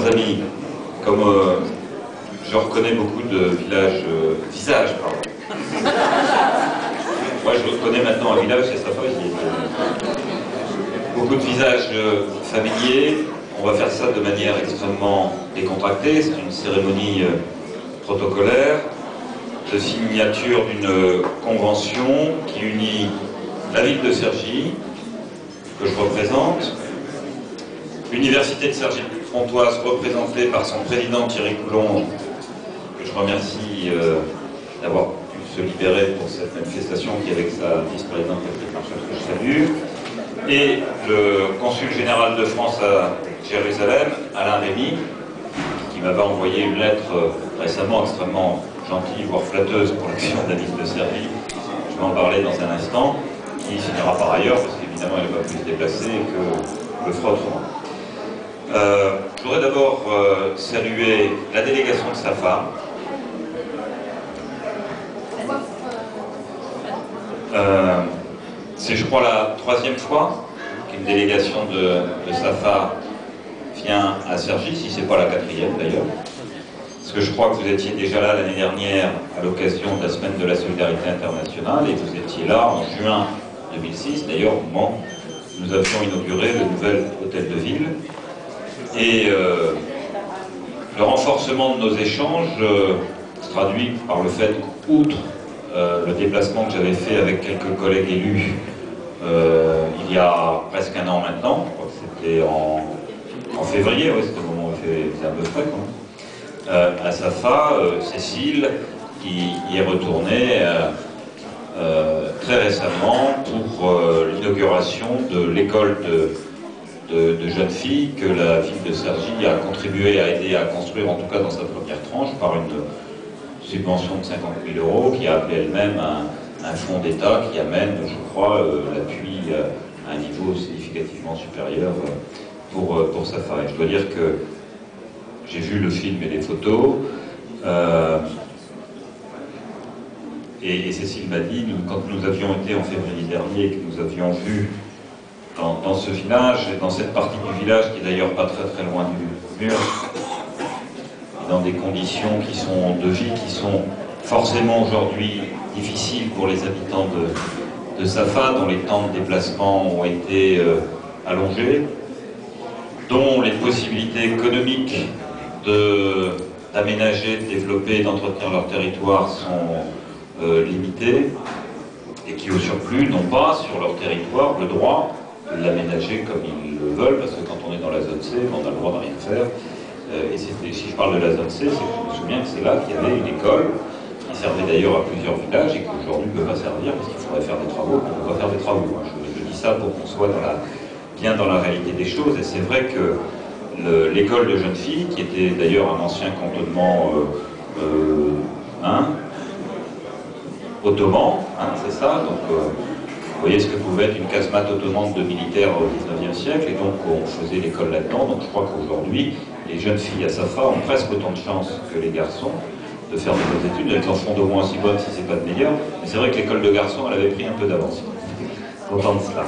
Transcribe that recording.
amis, comme je reconnais beaucoup de visages, pardon. Moi, je reconnais maintenant un village, c'est Safa, j'y étais. Beaucoup de visages familiers. On va faire ça de manière extrêmement décontractée. C'est une cérémonie protocolaire de signature d'une convention qui unit la ville de Cergy, que je représente, l'université de Cergy-Pontoise, représentée par son président Thierry Coulon, que je remercie d'avoir pu se libérer pour cette manifestation, qui avec sa vice-présidente Catherine Marchal, que je salue, et le consul général de France à Jérusalem, Alain Rémy, qui m'avait envoyé une lettre récemment extrêmement gentille, voire flatteuse pour l'action de la ville de Cergy. Je vais en parler dans un instant, qui signera par ailleurs, parce qu'évidemment elle ne va plus se déplacer, que le fera autrement. Je voudrais d'abord saluer la délégation de Safa. C'est, je crois, la troisième fois qu'une délégation de Safa vient à Cergy, si ce n'est pas la quatrième d'ailleurs. Parce que je crois que vous étiez déjà là l'année dernière à l'occasion de la Semaine de la Solidarité Internationale, et vous étiez là en juin 2006, d'ailleurs au moment où nous avions inauguré le nouvel hôtel de ville. Et le renforcement de nos échanges se traduit par le fait qu'outre le déplacement que j'avais fait avec quelques collègues élus il y a presque un an maintenant, je crois que c'était en février, ouais, c'était au moment où il faisait un peu frais quand même, à Safa, Cécile, qui y est retournée très récemment pour l'inauguration de l'école de jeunes filles que la ville de Cergy a contribué à aider à construire, en tout cas dans sa première tranche, par une subvention de 50 000 € qui a appelé elle-même un fonds d'État qui amène, je crois, l'appui à un niveau significativement supérieur pour Safa. Et je dois dire que j'ai vu le film et les photos, et Cécile m'a dit, quand nous avions été en février dernier et que nous avions vu dans ce village, et dans cette partie du village qui est d'ailleurs pas très loin du mur, dans des conditions qui sont de vie qui sont forcément aujourd'hui difficiles pour les habitants de Safa, dont les temps de déplacement ont été allongés, dont les possibilités économiques d'aménager, de développer, d'entretenir leur territoire sont limitées, et qui au surplus n'ont pas sur leur territoire le droit de l'aménager comme ils le veulent, parce que quand on est dans la zone C, on a le droit de rien faire. Et si je parle de la zone C, c'est que je me souviens que c'est là qu'il y avait une école qui servait d'ailleurs à plusieurs villages et qui aujourd'hui ne peut pas servir parce qu'il faudrait faire des travaux, qu'on ne peut pas faire des travaux. Je dis ça pour qu'on soit bien dans la réalité des choses. Et c'est vrai que l'école de jeunes filles, qui était d'ailleurs un ancien cantonnement ottoman, c'est ça, donc vous voyez ce que pouvait être une casemate ottomane de militaires au XIXe siècle, et donc on faisait l'école là-dedans. Donc je crois qu'aujourd'hui, les jeunes filles à Safa ont presque autant de chances que les garçons de faire de bonnes études. Elles en font d'au moins aussi bonnes si c'est pas de meilleures. Mais c'est vrai que l'école de garçons, elle avait pris un peu d'avance. Content de cela.